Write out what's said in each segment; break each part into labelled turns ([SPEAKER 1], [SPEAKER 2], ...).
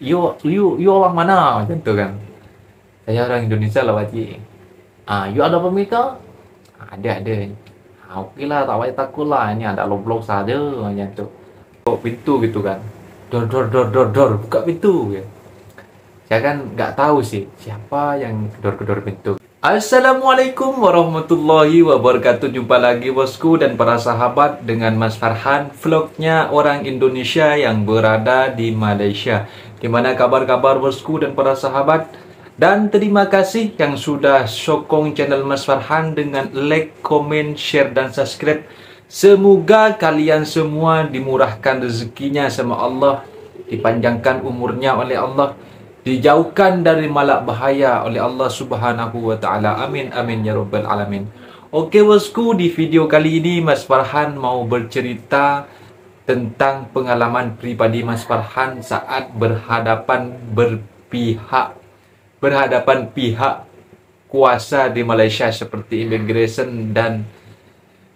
[SPEAKER 1] you orang mana macam tu kan. Saya orang Indonesia lah wajib. You ada pemika? Ada. Okey lah, tak payah takut lah, ini ada loblok saja macam tu. Ketuk pintu gitu kan. Dor, buka pintu ya. Saya kan nggak tahu sih siapa yang gedor-gedor pintu. Assalamualaikum warahmatullahi wabarakatuh. Jumpa lagi bosku dan para sahabat dengan Mas Farhan, vlognya orang Indonesia yang berada di Malaysia. Gimana kabar-kabar bosku dan para sahabat? Dan terima kasih yang sudah sokong channel Mas Farhan dengan like, comment, share, dan subscribe. Semoga kalian semua dimurahkan rezekinya sama Allah, dipanjangkan umurnya oleh Allah, dijauhkan dari malak bahaya oleh Allah Subhanahu wa taala. Amin amin ya rabbal alamin. Oke bosku, di video kali ini Mas Farhan mau bercerita tentang pengalaman pribadi Mas Farhan saat berhadapan pihak kuasa di Malaysia seperti immigration dan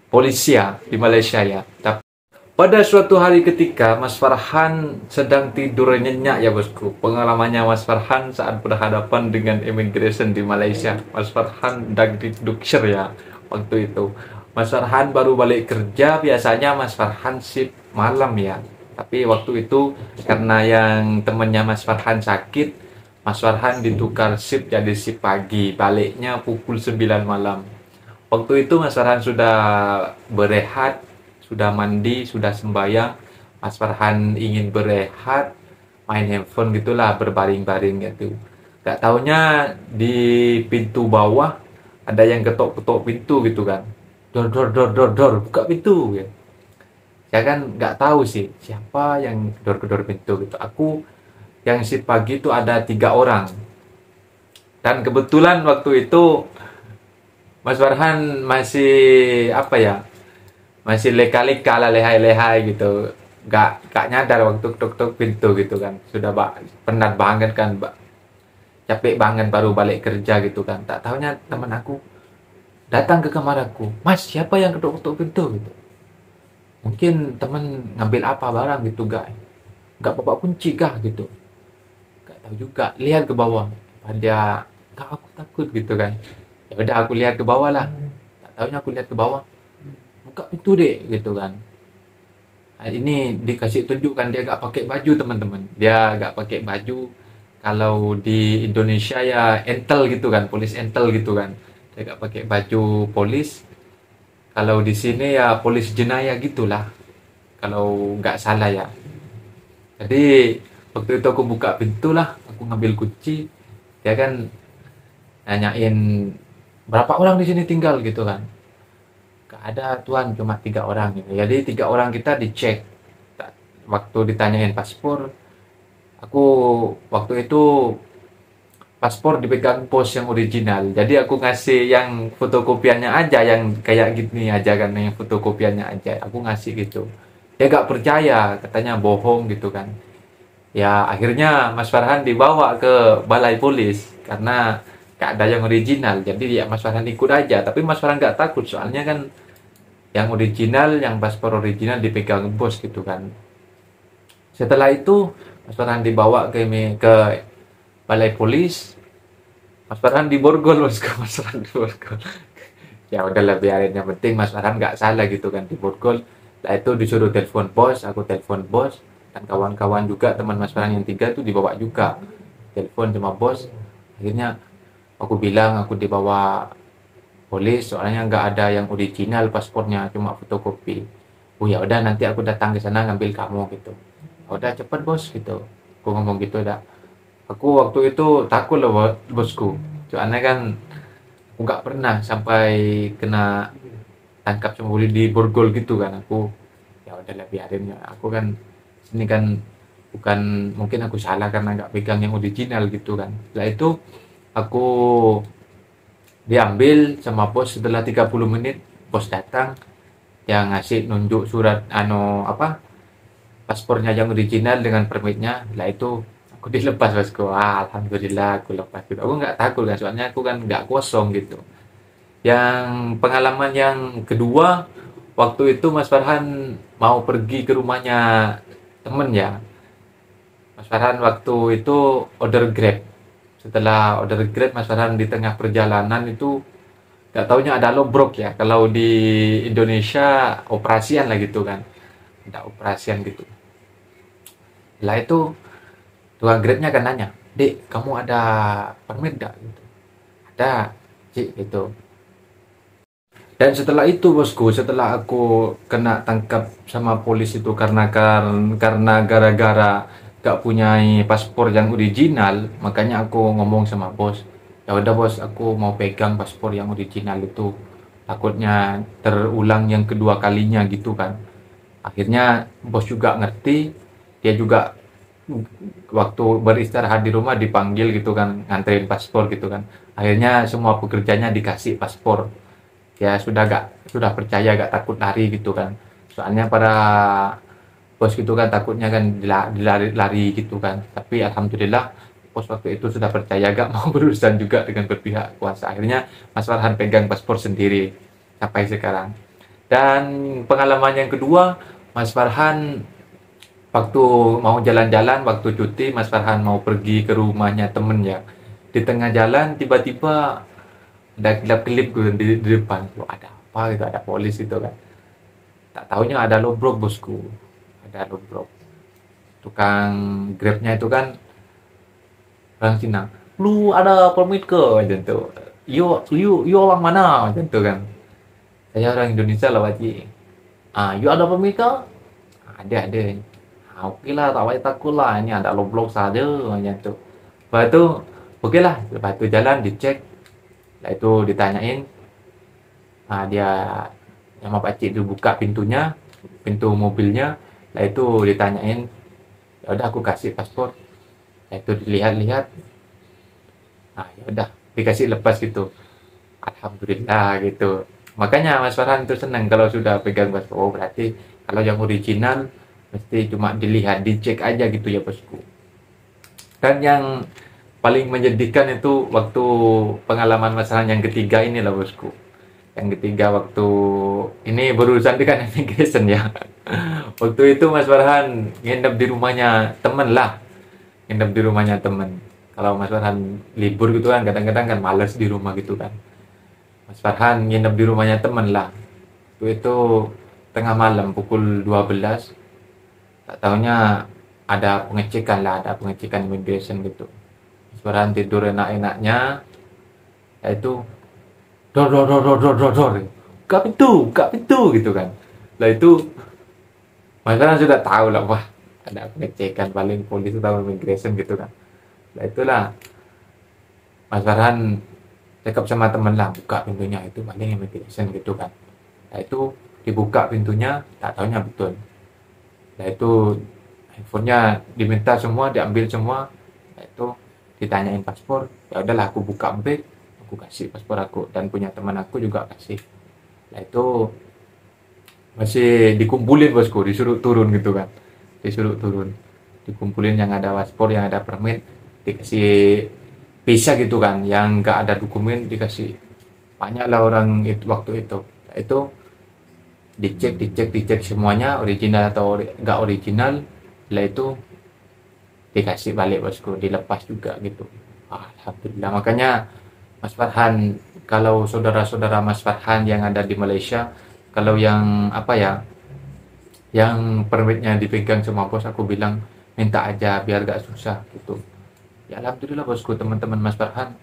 [SPEAKER 1] polisia di Malaysia ya. Pada suatu hari ketika Mas Farhan sedang tidur nyenyak ya bosku. Pengalamannya Mas Farhan saat berhadapan dengan immigration di Malaysia. Mas Farhan dagdikdukser ya waktu itu. Mas Farhan baru balik kerja, biasanya Mas Farhan shift malam ya. Tapi waktu itu karena yang temennya Mas Farhan sakit, Mas Farhan ditukar shift jadi shift pagi. Baliknya pukul 9 malam. Waktu itu Mas Farhan sudah berehat, sudah mandi, sudah sembahyang. Mas Farhan ingin berehat, main handphone gitulah, berbaring-baring gitu. Gak taunya di pintu bawah ada yang ketok-ketok pintu gitu kan. Dor, buka pintu ya. Saya kan gak tahu sih siapa yang gedor-gedor pintu gitu. Aku yang shift pagi itu ada 3 orang. Dan kebetulan waktu itu Mas Farhan masih apa ya? Masih leka-leka lah, lehai-lehai gitu, gak nyadar waktu tuk pintu gitu kan. Sudah penat banget kan, capek banget baru balik kerja gitu kan. Tak tahunya teman aku datang ke kamar aku, Mas siapa yang ketuk-ketuk pintu gitu. Mungkin teman ngambil apa barang gitu, gak bawa kunci kah gitu, gak tahu juga. Lihat ke bawah, ada kak, aku takut gitu kan. Ya udah aku lihat ke bawah lah, tak tahunya aku lihat ke bawah, buka pintu deh gitu kan. Nah, ini dikasih tunjukkan dia gak pakai baju teman-teman. Dia gak pakai baju. Kalau di Indonesia ya entel gitu kan, polis entel gitu kan. Dia gak pakai baju polis. Kalau di sini ya polis jenayah gitulah, kalau nggak salah ya. Jadi waktu itu aku buka pintu lah, aku ngambil kunci. Dia kan nanyain berapa orang di sini tinggal gitu kan. Ada tuan, cuma 3 orang gitu. Jadi 3 orang kita dicek. Waktu ditanyain paspor, aku waktu itu paspor dipegang pos yang original. Jadi aku ngasih yang fotokopiannya aja, yang kayak gini aja kan, yang fotokopiannya aja. Aku ngasih gitu. Dia gak percaya, katanya bohong gitu kan. Ya akhirnya Mas Farhan dibawa ke balai polis karena gak ada yang original. Jadi ya Mas Farhan ikut aja. Tapi Mas Farhan gak takut, soalnya kan yang original, yang paspor original dipegang bos gitu kan. Setelah itu Mas Farhan dibawa ke balai polis. Mas Farhan diborgol bosku. Mas Farhan diborgol. Ya udahlah, biarin, yang penting Mas Farhan nggak salah gitu kan, diborgol. Nah itu disuruh telepon bos, aku telepon bos, dan kawan-kawan juga teman Mas Farhan yang 3 tuh dibawa juga, telepon sama bos. Akhirnya aku bilang aku dibawa polis soalnya nggak ada yang original paspornya, cuma fotokopi. Oh ya udah, nanti aku datang ke sana ngambil kamu gitu. Udah cepet bos gitu, aku ngomong gitu. Dah aku waktu itu takut loh bosku, soalnya kan aku nggak pernah sampai kena tangkap sama polisi di borgol gitu kan. Aku ya udahlah, biarin ya, aku kan sini kan bukan, mungkin aku salah karena nggak pegang yang original gitu kan. Setelah itu aku diambil sama bos. Setelah 30 menit bos datang, yang ngasih nunjuk surat paspornya yang original dengan permitnya. Lah itu aku dilepas bosku. Alhamdulillah aku lepas gitu. Aku nggak takut kan, soalnya aku kan nggak kosong gitu. Yang pengalaman yang kedua, waktu itu Mas Farhan mau pergi ke rumahnya temen ya. Mas Farhan waktu itu order Grab. Setelah order Grab, Mas Farhan di tengah perjalanan itu nggak taunya ada lobrok ya. Kalau di Indonesia operasian lah gitu kan. Ada operasian gitu. Setelah itu tukang Grabnya kan nanya, "Dek, kamu ada permit nggak?" Gitu. "Ada, Cik," gitu. Dan setelah itu bosku, setelah aku kena tangkap sama polis itu karena gara-gara gak punya paspor yang original, makanya aku ngomong sama bos, "Ya udah bos, aku mau pegang paspor yang original itu. Takutnya terulang yang kedua kalinya," gitu kan. Akhirnya bos juga ngerti, dia juga waktu beristirahat di rumah dipanggil gitu kan, nganterin paspor gitu kan. Akhirnya semua pekerjanya dikasih paspor. Ya sudah percaya, gak takut lari gitu kan. Soalnya para bos gitu kan takutnya kan dilari gitu kan. Tapi alhamdulillah bos waktu itu sudah percaya, gak mau berurusan juga dengan berpihak kuasa. Akhirnya Mas Farhan pegang paspor sendiri sampai sekarang. Dan pengalaman yang kedua, Mas Farhan waktu mau jalan-jalan, waktu cuti, Mas Farhan mau pergi ke rumahnya temen ya. Di tengah jalan tiba-tiba ada kelip-kelip gitu di depan. Loh, ada apa gitu, ada polis itu kan. Tak taunya ada lobrok bosku. Ada lobrok. Tukang Grabnya itu kan orang Cina. "Lu ada permit ke?" Macam tu. You orang mana?" Macam tu kan. "Saya orang Indonesia lah, Pakcik." You ada permit ke?" Ada. Oke lah, tak payah takut lah. Ini ada loblok saja. Macam tu. Lepas tu, oke lah. Lepas tu jalan, dicek. Lepas itu ditanyain. Dia sama pakcik itu buka pintunya, pintu mobilnya. Lepas itu ditanyain. Ya udah aku kasih paspor. Lepas itu dilihat-lihat. Ya udah dikasih lepas gitu. Alhamdulillah gitu. Makanya Mas Farhan itu senang kalau sudah pegang paspor. Oh, berarti kalau yang original mesti cuma dilihat, dicek aja gitu ya bosku. Dan yang paling menyedihkan itu waktu pengalaman Mas Farhan yang ketiga ini lah bosku. Yang ketiga waktu ini berurusan dengan immigration ya. Waktu itu Mas Farhan nginep di rumahnya temen lah. Nginep di rumahnya temen. Kalau Mas Farhan libur gitu kan kadang-kadang kan males di rumah gitu kan. Mas Farhan nginep di rumahnya temen lah. Waktu itu tengah malam pukul 12. Tak taunya ada pengecekan lah, ada pengecekan immigration gitu. Mas Farhan tidur enak-enaknya. Yaitu dor. Buka pintu gitu kan. Lah itu Mas Farhan sudah tahu lah, wah ada pengecekan, paling polisi atau immigration gitu kan. Lah itulah Mas Farhan cakap sama temen lah, buka pintunya, itu paling immigration gitu kan. Lah itu dibuka pintunya, tak taunya betul. Lah itu handphonenya diminta semua, diambil semua. Lah itu ditanyain paspor, ya udahlah aku buka bag, aku kasih paspor aku, dan punya teman aku juga kasih. Lah itu masih dikumpulin bosku, disuruh turun gitu kan, disuruh turun, dikumpulin yang ada paspor, yang ada permit, dikasih visa gitu kan, yang nggak ada dokumen dikasih. Banyak lah orang itu waktu itu. Lah itu dicek semuanya original atau nggak original. Lah itu dikasih balik bosku, dilepas juga gitu. Alhamdulillah. Makanya Mas Farhan, kalau saudara-saudara Mas Farhan yang ada di Malaysia, kalau yang apa ya, yang permitnya dipegang sama bos, aku bilang minta aja biar gak susah gitu. Ya alhamdulillah bosku, teman-teman Mas Farhan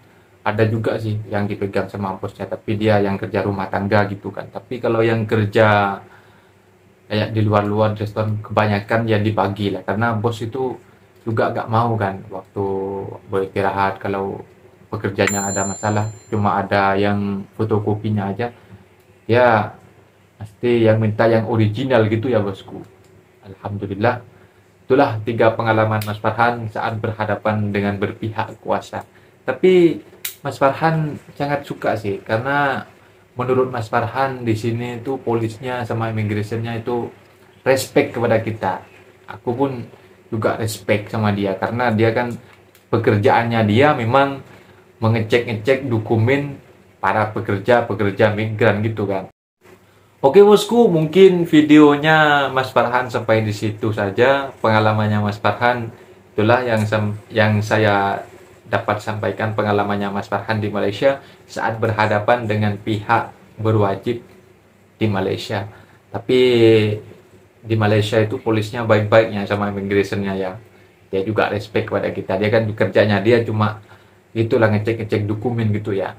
[SPEAKER 1] ada juga sih yang dipegang sama bosnya, tapi dia yang kerja rumah tangga gitu kan. Tapi kalau yang kerja kayak di luar-luar restoran kebanyakan ya dibagi lah, karena bos itu juga gak mau kan waktu beristirahat kalau pekerjanya ada masalah, cuma ada yang fotokopinya aja, ya pasti yang minta yang original gitu ya bosku. Alhamdulillah. Itulah 3 pengalaman Mas Farhan saat berhadapan dengan berpihak kuasa. Tapi Mas Farhan sangat suka sih, karena menurut Mas Farhan di sini itu polisnya sama immigrationnya itu respect kepada kita. Aku pun juga respect sama dia, karena dia kan pekerjaannya dia memang mengecek-ngecek dokumen para pekerja migran gitu kan. Oke bosku, mungkin videonya Mas Farhan sampai di situ saja. Pengalamannya Mas Farhan Itulah yang saya dapat sampaikan pengalamannya Mas Farhan di Malaysia saat berhadapan dengan pihak berwajib di Malaysia. Tapi di Malaysia itu polisnya baik-baiknya sama immigrationnya ya. Dia juga respect kepada kita. Dia kan kerjanya dia cuma itulah ngecek-ngecek dokumen gitu ya.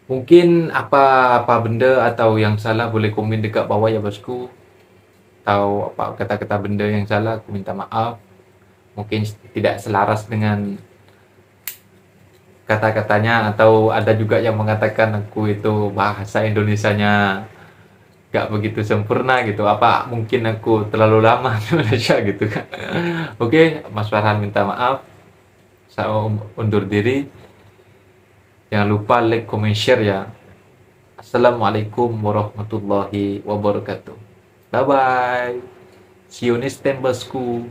[SPEAKER 1] Mungkin apa benda atau yang salah boleh komen dekat bawah ya bosku. Tahu apa kata-kata benda yang salah, aku minta maaf. Mungkin tidak selaras dengan kata-katanya, atau ada juga yang mengatakan aku itu bahasa Indonesianya gak begitu sempurna gitu. Apa mungkin aku terlalu lama di Malaysia gitu kan. Oke, Mas Farhan minta maaf. Saya undur diri. Jangan lupa like, comment, share ya. Assalamualaikum warahmatullahi wabarakatuh. Bye bye. See you next time bosku.